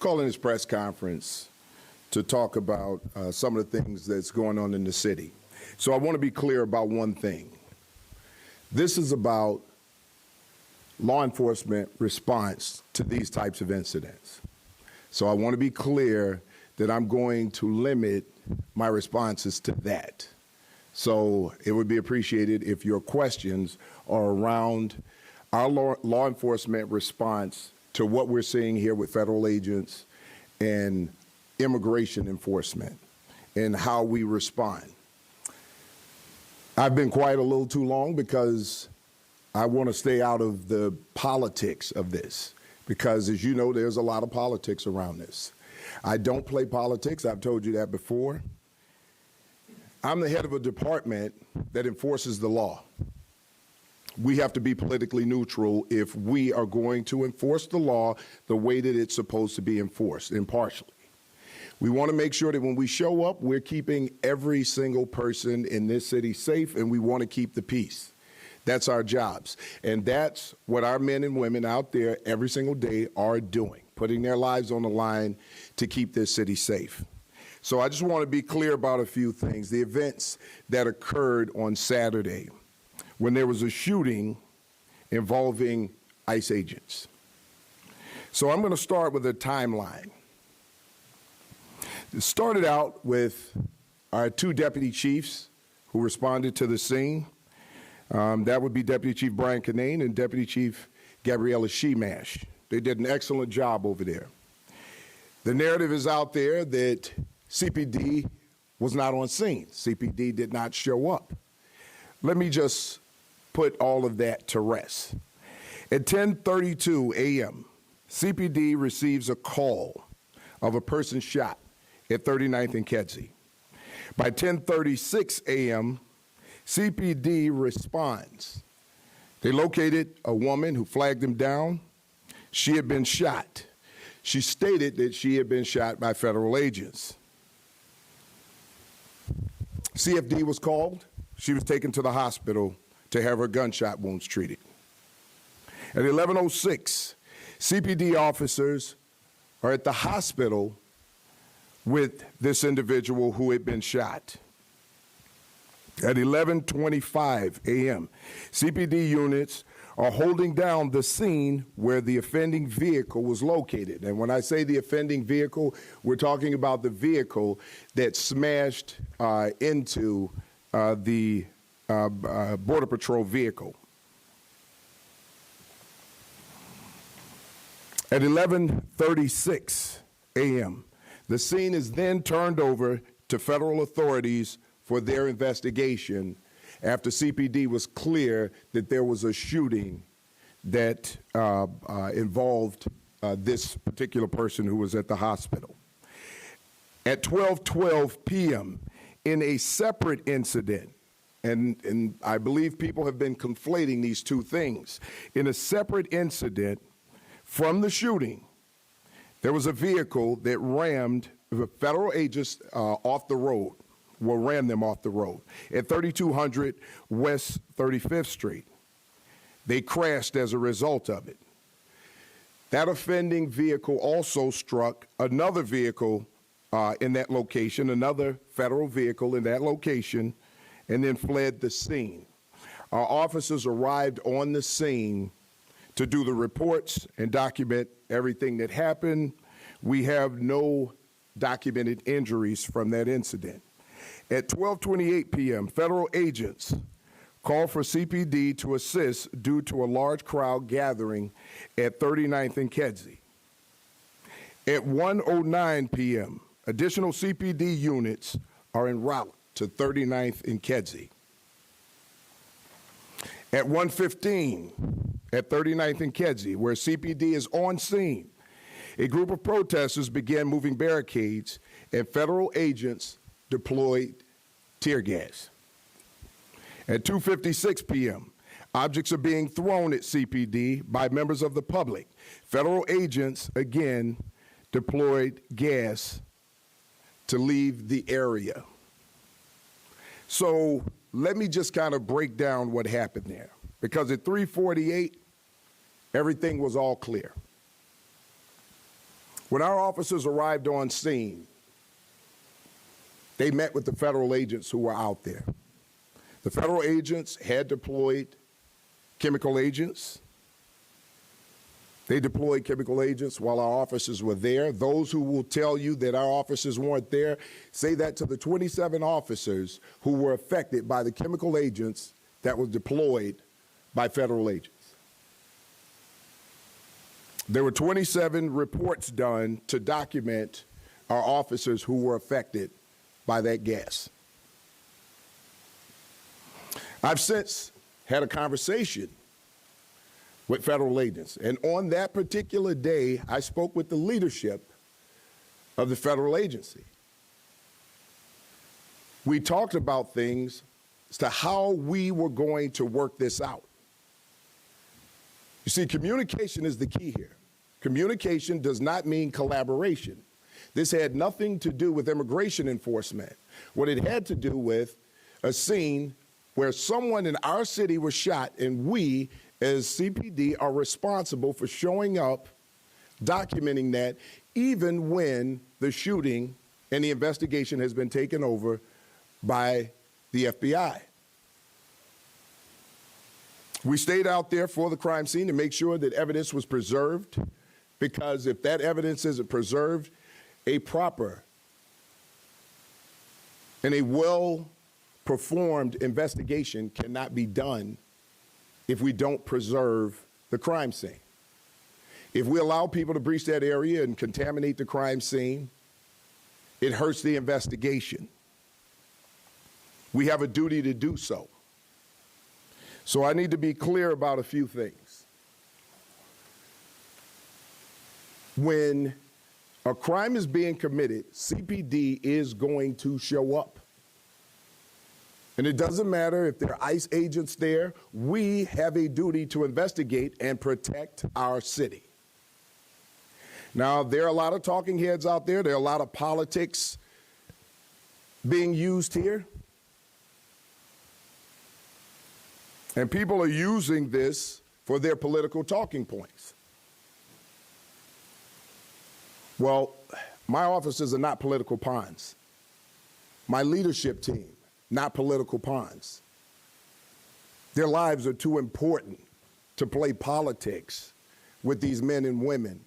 calling this press conference to talk about some of the things that's going on in the city. So I want to be clear about one thing. This is about law enforcement response to these types of incidents. So I want to be clear that I'm going to limit my responses to that. So it would be appreciated if your questions are around our law enforcement response to what we're seeing here with federal agents and immigration enforcement and how we respond. I've been quiet a little too long because I want to stay out of the politics of this because, as you know, there's a lot of politics around this. I don't play politics. I've told you that before. I'm the head of a department that enforces the law. We have to be politically neutral if we are going to enforce the law the way that it's supposed to be enforced, impartially. We want to make sure that when we show up, we're keeping every single person in this city safe, and we want to keep the peace. That's our jobs. And that's what our men and women out there every single day are doing, putting their lives on the line to keep this city safe. So I just want to be clear about a few things. The events that occurred on Saturday when there was a shooting involving ICE agents. So I'm going to start with a timeline. It started out with our two deputy chiefs who responded to the scene. That would be Deputy Chief Brian Kinane and Deputy Chief Gabriella Sheemash. They did an excellent job over there. The narrative is out there that CPD was not on scene. CPD did not show up. Let me just put all of that to rest. At 10:32 a.m., CPD receives a call of a person shot at 39th and Kedzie. By 10:36 a.m., CPD responds. They located a woman who flagged them down. She had been shot. She stated that she had been shot by federal agents. CFD was called. She was taken to the hospital to have her gunshot wounds treated. At 11:06, CPD officers are at the hospital with this individual who had been shot. At 11:25 a.m., CPD units are holding down the scene where the offending vehicle was located. And when I say the offending vehicle, we're talking about the vehicle that smashed into the Border Patrol vehicle. At 11:36 a.m., the scene is then turned over to federal authorities for their investigation after CPD was clear that there was a shooting that involved this particular person who was at the hospital. At 12:12 p.m., in a separate incident, and I believe people have been conflating these two things, in a separate incident from the shooting, there was a vehicle that rammed federal agents off the road. Ran them off the road at 3200 West 35th Street. They crashed as a result of it. That offending vehicle also struck another vehicle in that location, another federal vehicle in that location, and then fled the scene. Our officers arrived on the scene to do the reports and document everything that happened. We have no documented injuries from that incident. At 12:28 p.m., federal agents called for CPD to assist due to a large crowd gathering at 39th and Kedzie. At 1:09 p.m., additional CPD units are en route to 39th and Kedzie. At 1:15 at 39th and Kedzie, where CPD is on scene, a group of protesters began moving barricades and federal agents deployed tear gas. At 2:56 p.m., objects are being thrown at CPD by members of the public. Federal agents, again, deployed gas to leave the area. So let me just kind of break down what happened there, because at 3:48, everything was all clear. When our officers arrived on scene, they met with the federal agents who were out there. The federal agents had deployed chemical agents. They deployed chemical agents while our officers were there. Those who will tell you that our officers weren't there, say that to the 27 officers who were affected by the chemical agents that was deployed by federal agents. There were 27 reports done to document our officers who were affected by that gas. I've since had a conversation with federal agents, and on that particular day, I spoke with the leadership of the federal agency. We talked about things as to how we were going to work this out. You see, communication is the key here. Communication does not mean collaboration. This had nothing to do with immigration enforcement. What it had to do with a scene where someone in our city was shot, and we, as CPD, are responsible for showing up, documenting that, even when the shooting and the investigation has been taken over by the FBI. We stayed out there for the crime scene to make sure that evidence was preserved, because if that evidence isn't preserved, a proper and a well-performed investigation cannot be done if we don't preserve the crime scene. If we allow people to breach that area and contaminate the crime scene, it hurts the investigation. We have a duty to do so. So I need to be clear about a few things. When a crime is being committed, CPD is going to show up. And it doesn't matter if there are ICE agents there, we have a duty to investigate and protect our city. Now, there are a lot of talking heads out there. There are a lot of politics being used here. And people are using this for their political talking points. Well, my officers are not political pawns. My leadership team, not political pawns. Their lives are too important to play politics with these men and women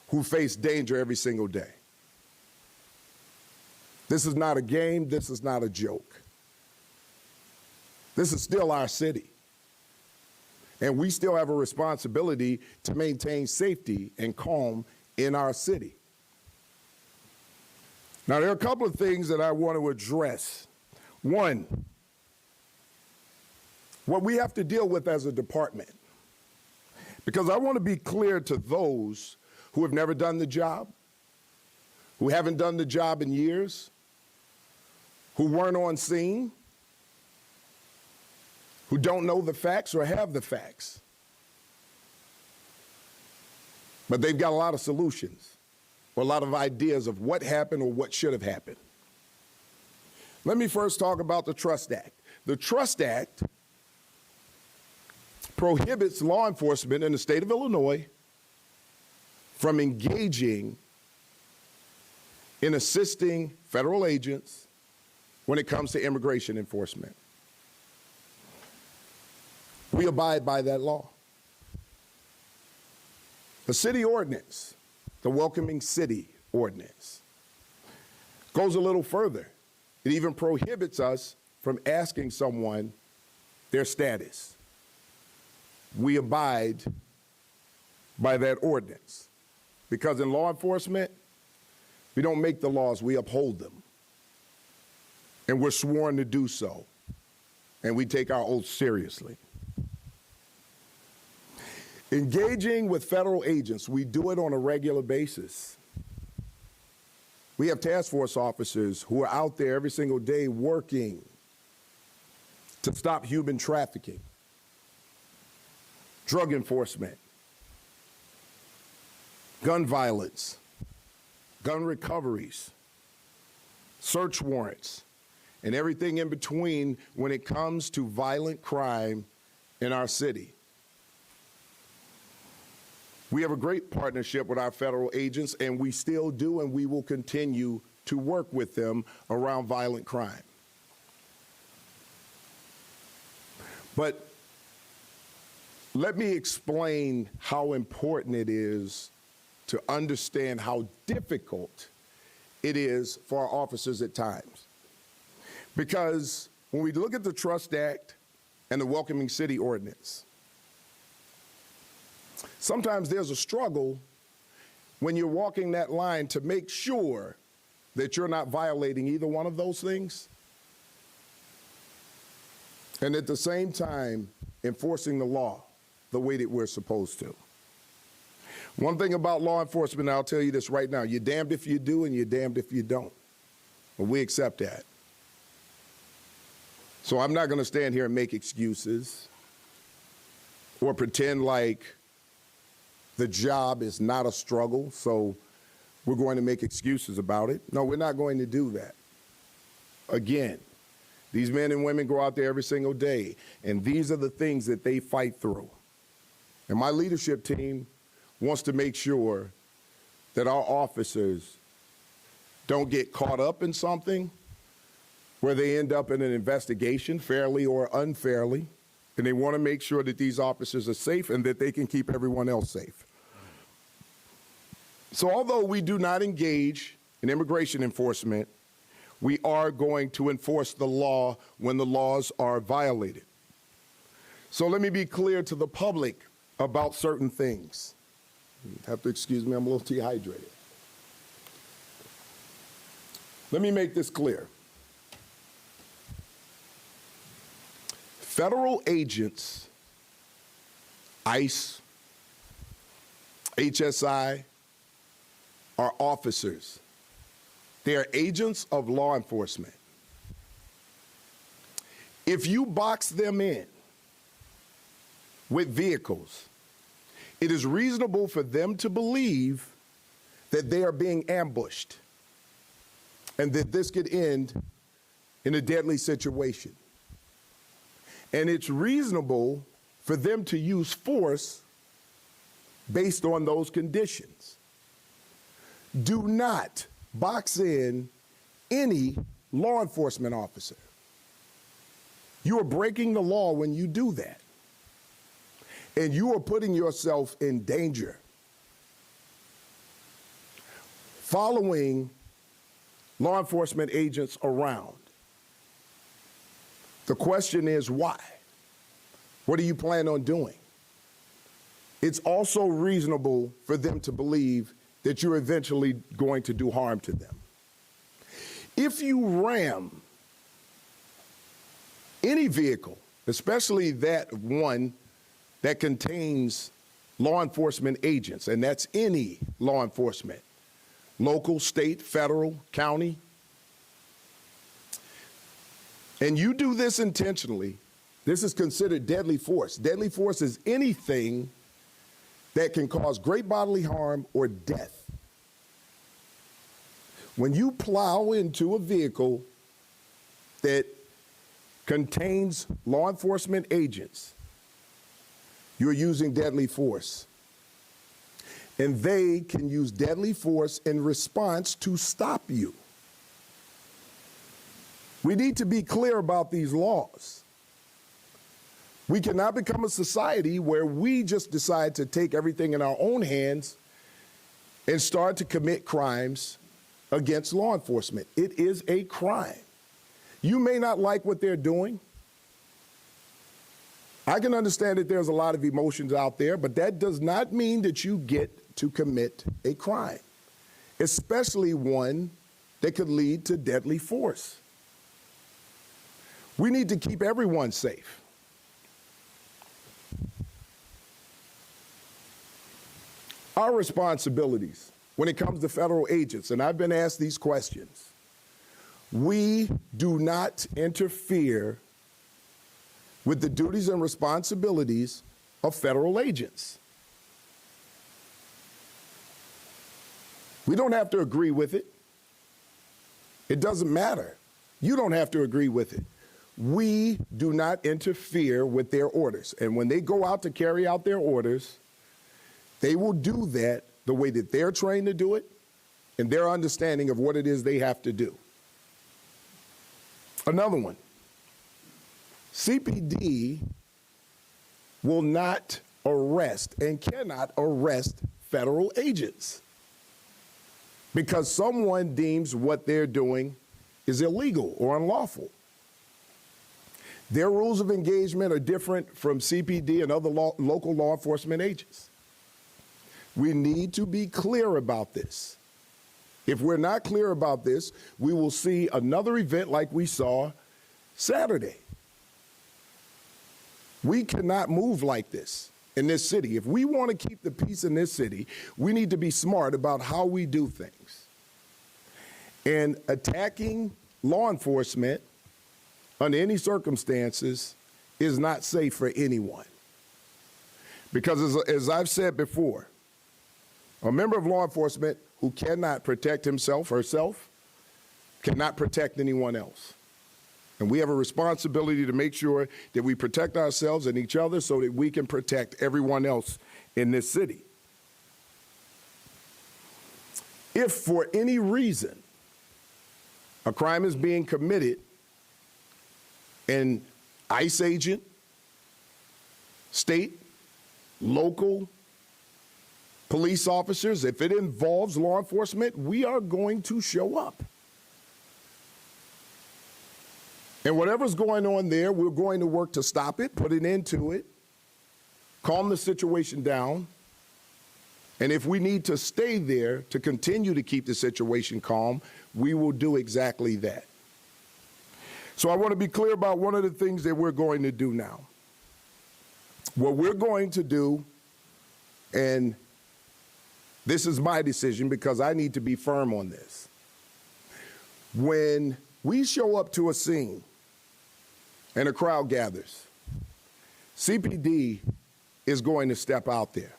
who face danger every single day. This is not a game. This is not a joke. This is still our city. And we still have a responsibility to maintain safety and calm in our city. Now, there are a couple of things that I want to address. One, what we have to deal with as a department. Because I want to be clear to those who have never done the job, who haven't done the job in years, who weren't on scene, who don't know the facts or have the facts. But they've got a lot of solutions or a lot of ideas of what happened or what should have happened. Let me first talk about the Trust Act. The Trust Act prohibits law enforcement in the state of Illinois from engaging in assisting federal agents when it comes to immigration enforcement. We abide by that law. The city ordinance, the Welcoming City Ordinance, goes a little further. It even prohibits us from asking someone their status. We abide by that ordinance because in law enforcement, we don't make the laws, we uphold them. And we're sworn to do so. And we take our oath seriously. Engaging with federal agents, we do it on a regular basis. We have task force officers who are out there every single day working to stop human trafficking, drug enforcement, gun violence, gun recoveries, search warrants, and everything in between when it comes to violent crime in our city. We have a great partnership with our federal agents, and we still do, and we will continue to work with them around violent crime. But let me explain how important it is to understand how difficult it is for our officers at times. Because when we look at the Trust Act and the Welcoming City Ordinance, sometimes there's a struggle when you're walking that line to make sure that you're not violating either one of those things, and at the same time enforcing the law the way that we're supposed to. One thing about law enforcement, I'll tell you this right now, you're damned if you do and you're damned if you don't. But we accept that. So I'm not going to stand here and make excuses or pretend like the job is not a struggle, so we're going to make excuses about it. No, we're not going to do that. Again, these men and women go out there every single day, and these are the things that they fight through. And my leadership team wants to make sure that our officers don't get caught up in something where they end up in an investigation, fairly or unfairly, and they want to make sure that these officers are safe and that they can keep everyone else safe. So although we do not engage in immigration enforcement, we are going to enforce the law when the laws are violated. So let me be clear to the public about certain things. You have to excuse me, I'm a little dehydrated. Let me make this clear. Federal agents, ICE, HSI, are officers. They are agents of law enforcement. If you box them in with vehicles, it is reasonable for them to believe that they are being ambushed and that this could end in a deadly situation. And it's reasonable for them to use force based on those conditions. Do not box in any law enforcement officer. You are breaking the law when you do that. And you are putting yourself in danger. Following law enforcement agents around. The question is why? What do you plan on doing? It's also reasonable for them to believe that you're eventually going to do harm to them. If you ram any vehicle, especially that one that contains law enforcement agents, and that's any law enforcement, local, state, federal, county, and you do this intentionally, this is considered deadly force. Deadly force is anything that can cause great bodily harm or death. When you plow into a vehicle that contains law enforcement agents, you're using deadly force. And they can use deadly force in response to stop you. We need to be clear about these laws. We cannot become a society where we just decide to take everything in our own hands and start to commit crimes against law enforcement. It is a crime. You may not like what they're doing. I can understand that there's a lot of emotions out there, but that does not mean that you get to commit a crime, especially one that could lead to deadly force. We need to keep everyone safe. Our responsibilities when it comes to federal agents, and I've been asked these questions, we do not interfere with the duties and responsibilities of federal agents. We don't have to agree with it. It doesn't matter. You don't have to agree with it. We do not interfere with their orders. And when they go out to carry out their orders, They will do that the way that they're trained to do it and their understanding of what it is they have to do. Another one, CPD will not arrest and cannot arrest federal agents because someone deems what they're doing is illegal or unlawful. Their rules of engagement are different from CPD and other local law enforcement agents. We need to be clear about this. If we're not clear about this, we will see another event like we saw Saturday. We cannot move like this in this city. If we want to keep the peace in this city, we need to be smart about how we do things. And attacking law enforcement under any circumstances is not safe for anyone. Because as I've said before, a member of law enforcement who cannot protect himself or herself cannot protect anyone else. And we have a responsibility to make sure that we protect ourselves and each other so that we can protect everyone else in this city. If for any reason a crime is being committed, an ICE agent, state, local, police officers, if it involves law enforcement, we are going to show up. And whatever's going on there, we're going to work to stop it, put an end to it, calm the situation down. And if we need to stay there to continue to keep the situation calm, we will do exactly that. So I want to be clear about one of the things that we're going to do now. What we're going to do, and this is my decision because I need to be firm on this. When we show up to a scene and a crowd gathers, CPD is going to step out there.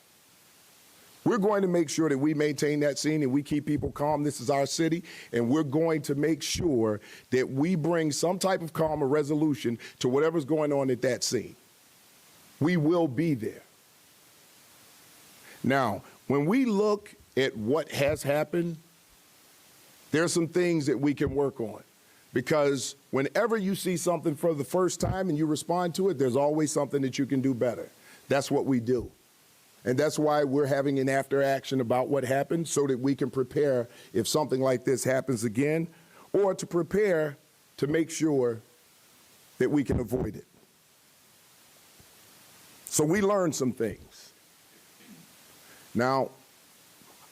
We're going to make sure that we maintain that scene and we keep people calm. This is our city, and we're going to make sure that we bring some type of calm or resolution to whatever's going on at that scene. We will be there. Now, when we look at what has happened, there are some things that we can work on. Because whenever you see something for the first time and you respond to it, there's always something that you can do better. That's what we do. And that's why we're having an after action about what happened so that we can prepare if something like this happens again, or to prepare to make sure that we can avoid it. So we learned some things. Now,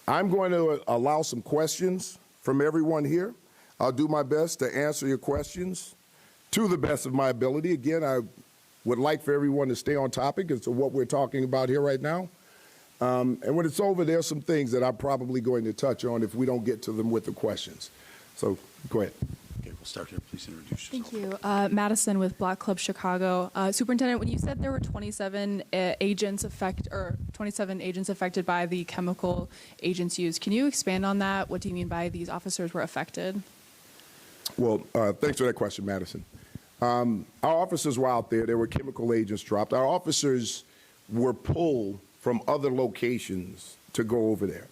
I'm going to allow some questions from everyone here. I'll do my best to answer your questions to the best of my ability. Again, I would like for everyone to stay on topic as to what we're talking about here right now. And when it's over, there's some things that I'm probably going to touch on if we don't get to them with the questions. So go ahead. Okay, we'll start here. Please introduce yourself. Thank you. Madison with Black Club Chicago. Superintendent, when you said there were 27 agents affected by the chemical agents used, can you expand on that? What do you mean by these officers were affected? Well, thanks for that question, Madison. Our officers were out there. There were chemical agents dropped. Our officers were pulled from other locations to go over there.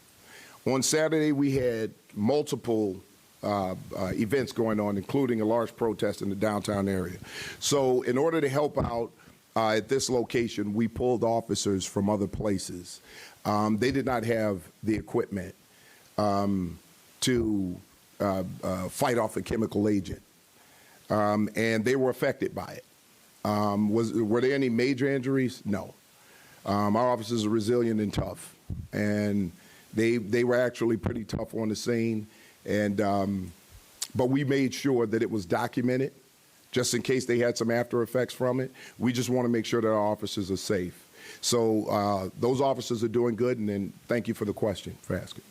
On Saturday, we had multiple events going on, including a large protest in the downtown area. So in order to help out at this location, we pulled officers from other places. They did not have the equipment to fight off a chemical agent, and they were affected by it. Were there any major injuries? No. Our officers are resilient and tough, and they were actually pretty tough on the scene. And but we made sure that it was documented, just in case they had some after effects from it. We just want to make sure that our officers are safe. So those officers are doing good, and then thank you for the question, for asking.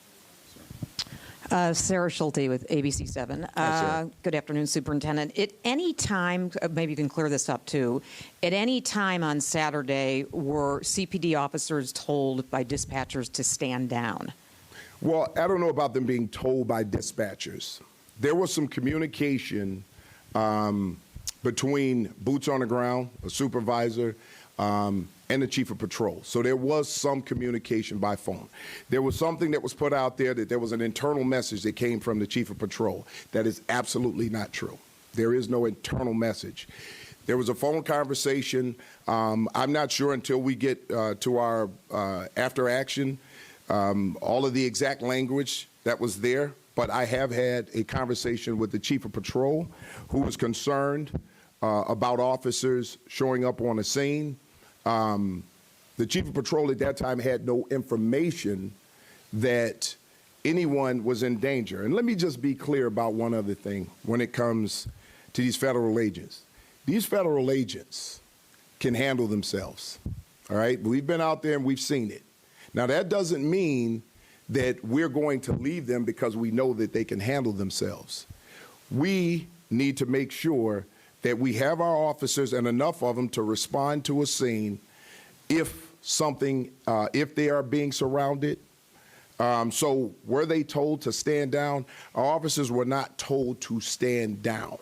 Sarah Schulte with ABC7. Good afternoon, Superintendent. At any time, maybe you can clear this up too, at any time on Saturday were CPD officers told by dispatchers to stand down? Well, I don't know about them being told by dispatchers. There was some communication between boots on the ground, a supervisor, and the chief of patrol. So there was some communication by phone. There was something that was put out there that there was an internal message that came from the chief of patrol. That is absolutely not true. There is no internal message. There was a phone conversation. I'm not sure until we get to our after action, all of the exact language that was there, but I have had a conversation with the chief of patrol who was concerned about officers showing up on a scene. The chief of patrol at that time had no information that anyone was in danger. And let me just be clear about one other thing when it comes to these federal agents. These federal agents can handle themselves, all right? We've been out there and we've seen it. Now, that doesn't mean that we're going to leave them because we know that they can handle themselves. We need to make sure that we have our officers and enough of them to respond to a scene if they are being surrounded. So were they told to stand down? Our officers were not told to stand down.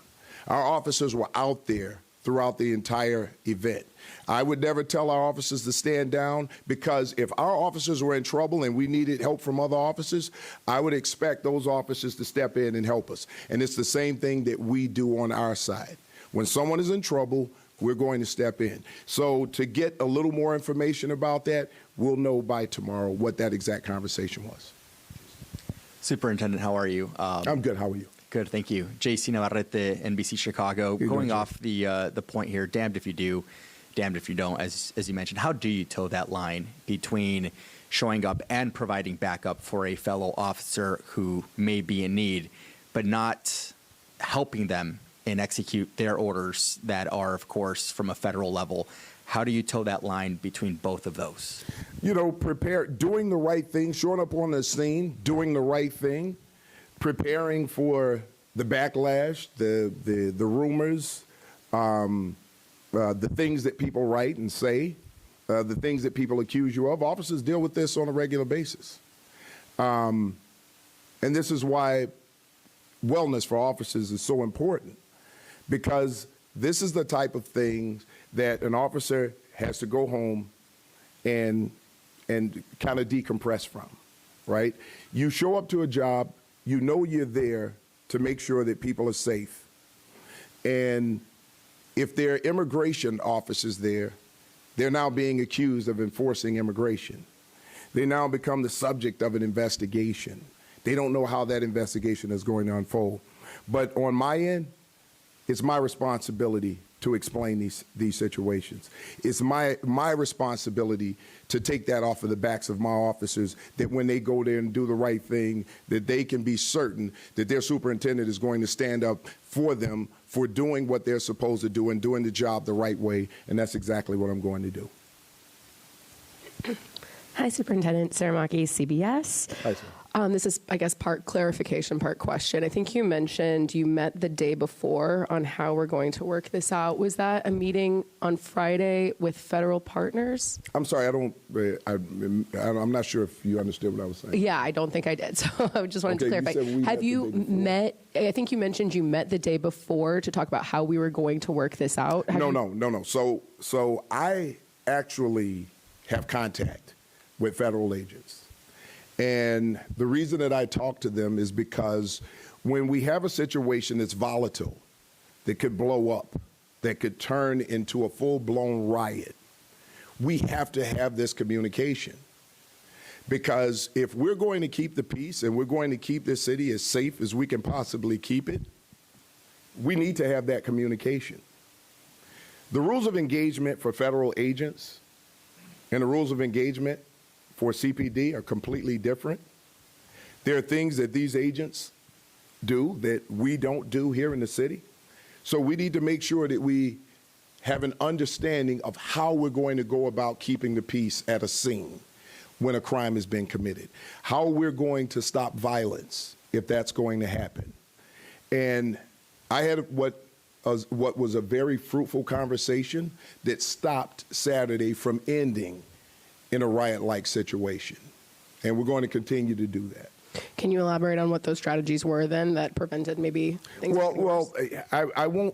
Our officers were out there throughout the entire event. I would never tell our officers to stand down because if our officers were in trouble and we needed help from other officers, I would expect those officers to step in and help us. And it's the same thing that we do on our side. When someone is in trouble, we're going to step in. So to get a little more information about that, we'll know by tomorrow what that exact conversation was. Superintendent, how are you? I'm good. How are you? Good, thank you. JC Navarrete, NBC Chicago. Going off the point here, damned if you do, damned if you don't, as you mentioned. How do you toe that line between showing up and providing backup for a fellow officer who may be in need, but not helping them and execute their orders that are, of course, from a federal level? How do you toe that line between both of those? You know, doing the right thing, showing up on the scene, doing the right thing, preparing for the backlash, the rumors, the things that people write and say, the things that people accuse you of. Officers deal with this on a regular basis. And this is why wellness for officers is so important, because this is the type of thing that an officer has to go home and kind of decompress from, right? You show up to a job, you know you're there to make sure that people are safe. And if there are immigration officers there, they're now being accused of enforcing immigration. They now become the subject of an investigation. They don't know how that investigation is going to unfold. But on my end, it's my responsibility to explain these situations. It's my responsibility to take that off of the backs of my officers, that when they go there and do the right thing, that they can be certain that their superintendent is going to stand up for them for doing what they're supposed to do and doing the job the right way, and that's exactly what I'm going to do. Hi, Superintendent Sarah Maki, CBS. Hi, sir. This is, I guess, part clarification, part question. I think you mentioned you met the day before on how we're going to work this out. Was that a meeting on Friday with federal partners? I'm sorry, I'm not sure if you understood what I was saying. Yeah, I don't think I did. So I just wanted to Okay, you clarify. said we Have met the you day before. met, I think you mentioned you met the day before to talk about how we were going to work this out. No. So I actually have contact with federal agents. And the reason that I talk to them is because when we have a situation that's volatile, that could blow up, that could turn into a full-blown riot, we have to have this communication. Because if we're going to keep the peace and we're going to keep this city as safe as we can possibly keep it, we need to have that communication. The rules of engagement for federal agents and the rules of engagement for CPD are completely different. There are things that these agents do that we don't do here in the city. So we need to make sure that we have an understanding of how we're going to go about keeping the peace at a scene when a crime has been committed, how we're going to stop violence if that's going to happen. And I had what was a very fruitful conversation that stopped Saturday from ending in a riot-like situation. And we're going to continue to do that. Can you elaborate on what those strategies were then that prevented maybe things? I won't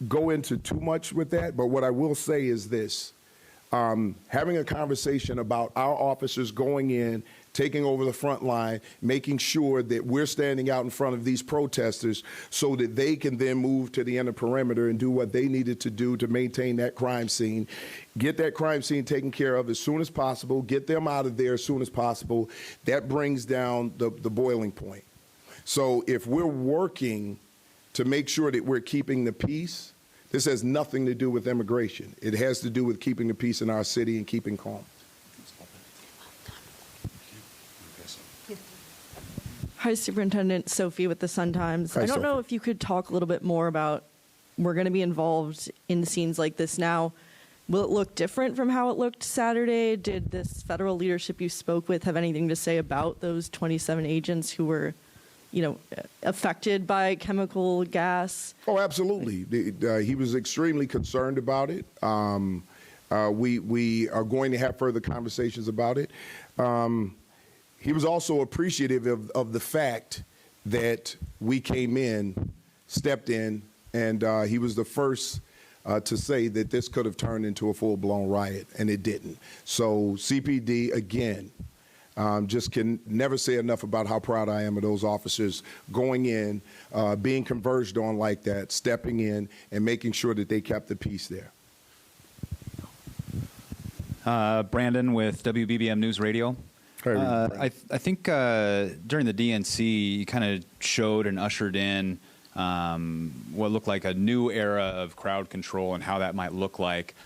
go into too much with that, but what I will say is this. having a conversation about our officers going in, taking over the front line, making sure that we're standing out in front of these protesters so that they can then move to the inner perimeter and do what they needed to do to maintain that crime scene, get that crime scene taken care of as soon as possible, get them out of there as soon as possible. That brings down the boiling point. So if we're working to make sure that we're keeping the peace, this has nothing to do with immigration. It has to do with keeping the peace in our city and keeping calm. Hi, Superintendent Sophie with the Sun-Times. Hi, I don't know Sophie. if you could talk a little bit more about, we're going to be involved in scenes like this now. Will it look different from how it looked Saturday? Did this federal leadership you spoke with have anything to say about those 27 agents who were, affected by chemical gas? Oh, absolutely. He was extremely concerned about it. We are going to have further conversations about it. He was also appreciative of the fact that we came in, stepped in, and he was the first to say that this could have turned into a full-blown riot, and it didn't. So CPD, again, just can never say enough about how proud I am of those officers going in, being converged on like that, stepping in, and making sure that they kept the peace there. Brandon with WBBM News Radio. Hey, I think during the DNC, you kind of showed and ushered in what looked like a new era of crowd control and how that might look like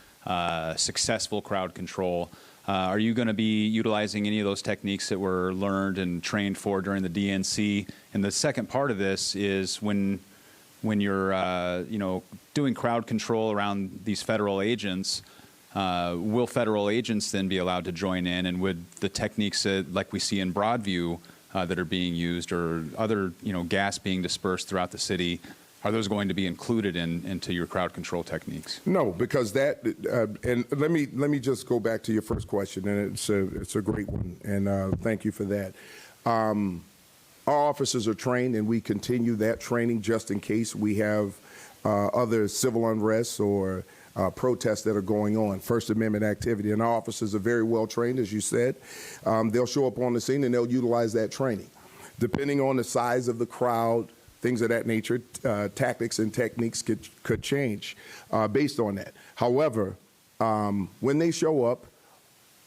successful crowd control. Are you going to be utilizing any of those techniques that were learned and trained for during the DNC? And the second part of this is when you're doing crowd control around these federal agents. Will federal agents then be allowed to join in, and would the techniques like we see in Broadview that are being used, or other gas being dispersed throughout the city, are those going to be included into your crowd control techniques? No, because that and let me just go back to your first question, and it's a great one, and thank you for that. Our officers are trained, and we continue that training just in case we have other civil unrest or protests that are going on, First Amendment activity. And our officers are very well trained, as you said. They'll show up on the scene and they'll utilize that training. Depending on the size of the crowd, things of that nature, tactics and techniques could change based on that. However, when they show up,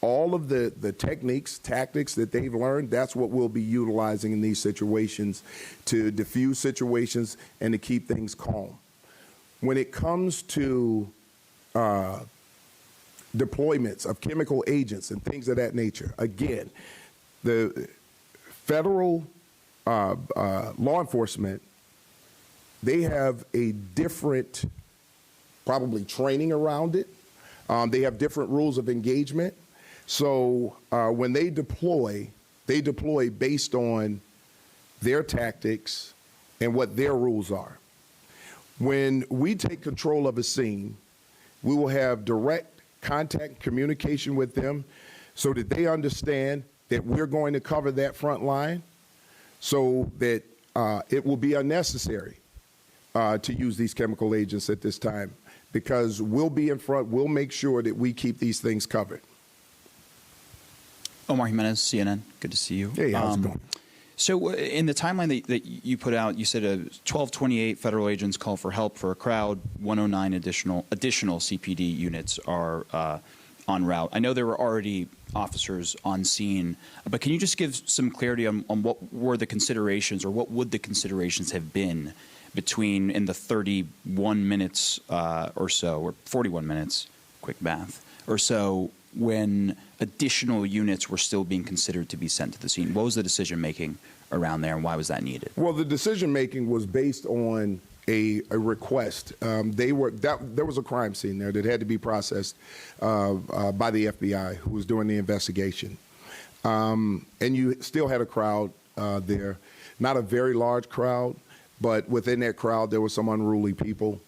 all of the techniques, tactics that they've learned, that's what we'll be utilizing in these situations to diffuse situations and to keep things calm. When it comes to deployments of chemical agents and things of that nature, again, the federal law enforcement, they have a different probably training around it. They have different rules of engagement. So when they deploy based on their tactics and what their rules are. When we take control of a scene, we will have direct contact, communication with them so that they understand that we're going to cover that front line, so that it will be unnecessary to use these chemical agents at this time, because we'll be in front, we'll make sure that we keep these things covered. Omar Jimenez, CNN. Good to see you. Hey, how's it going? So in the timeline that you put out, you said 1228 federal agents call for help for a crowd, 109 additional CPD units are en route. I know there were already officers on scene, but can you just give some clarity on what were the considerations, or what would the considerations have been between in the 31 minutes or so, or 41 minutes, quick math, or so, when additional units were still being considered to be sent to the scene? What was the decision-making around there, and why was that needed? Well, the decision-making was based on a request. There was a crime scene there that had to be processed by the FBI, who was doing the investigation. And you still had a crowd there, not a very large crowd, but within that crowd there were some unruly people.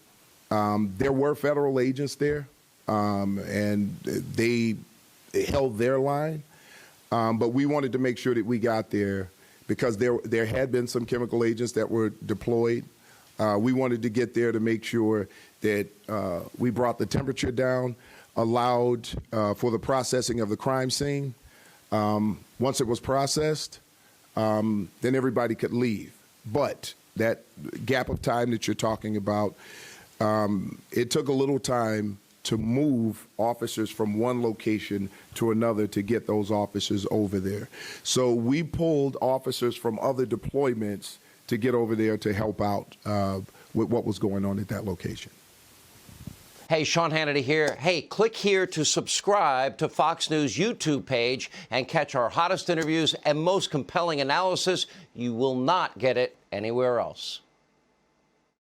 There were federal agents there, and they held their line. But we wanted to make sure that we got there because there had been some chemical agents that were deployed. We wanted to get there to make sure that we brought the temperature down allowed for the processing of the crime scene. Once it was processed, then everybody could leave. But that gap of time that you're talking about, it took a little time to move officers from one location to another to get those officers over there. So we pulled officers from other deployments to get over there to help out with what was going on at that location. Hey, Sean Hannity here. Hey, click here to subscribe to Fox News YouTube page and catch our hottest interviews and most compelling analysis. You will not get it anywhere else.